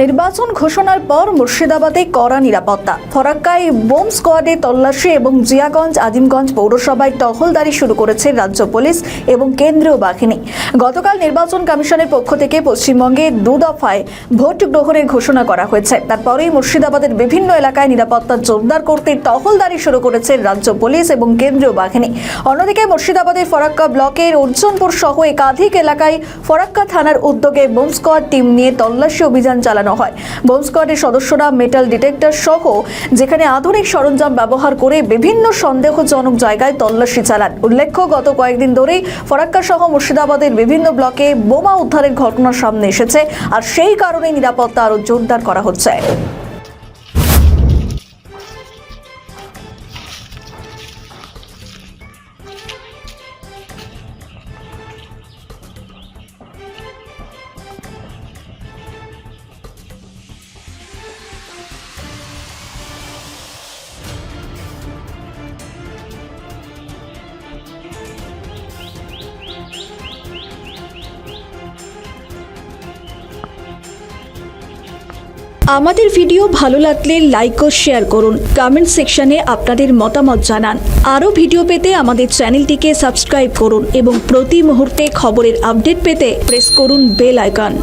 নির্বাচন ঘোষণার পর মুর্শিদাবাদে কড়া নিরাপত্তা। ফরাক্কায় বোম স্কোয়াডে তল্লাশি এবং জিয়াগঞ্জ আজিমগঞ্জ পৌরসভায় টহলদারি শুরু করেছে রাজ্য পুলিশ এবং কেন্দ্রীয় বাহিনী। গতকাল নির্বাচন কমিশনের পক্ষ থেকে পশ্চিমবঙ্গে 2 দফায় ভোট গ্রহণের ঘোষণা করা হয়েছে। তারপরেই মুর্শিদাবাদের বিভিন্ন এলাকায় নিরাপত্তা জোরদার করতে টহলদারি শুরু করেছে রাজ্য পুলিশ এবং কেন্দ্রীয় বাহিনী। অন্যদিকে মুর্শিদাবাদের ফরাক্কা ব্লকের অর্জুনপুর সহ একাধিক এলাকায় ফরাক্কা থানার উদ্যোগে বোম স্কোয়াড টিম নিয়ে তল্লাশি অভিযান চালানো হয়। বোম স্কোয়াডের সদস্যরা মেটাল ডিটেক্টর সহ যেখানে আধুনিক সরঞ্জাম ব্যবহার করে বিভিন্ন সন্দেহজনক জায়গায় তল্লাশি চালান। উল্লেখ্য, গত কয়েকদিন ধরেই ফরাক্কা সহ মুর্শিদাবাদের বিভিন্ন ব্লকে বোমা উদ্ধারের ঘটনা সামনে এসেছে, আর সেই কারণে নিরাপত্তা আরও জোরদার করা হচ্ছে। আমাদের ভিডিও ভালো লাগলে লাইক ও শেয়ার করুন, কমেন্ট সেকশনে আপনাদের মতামত জানান। আরও ভিডিও পেতে আমাদের চ্যানেলটিকে সাবস্ক্রাইব করুন এবং প্রতি মুহূর্তে খবরের আপডেট পেতে প্রেস করুন বেল আইকন।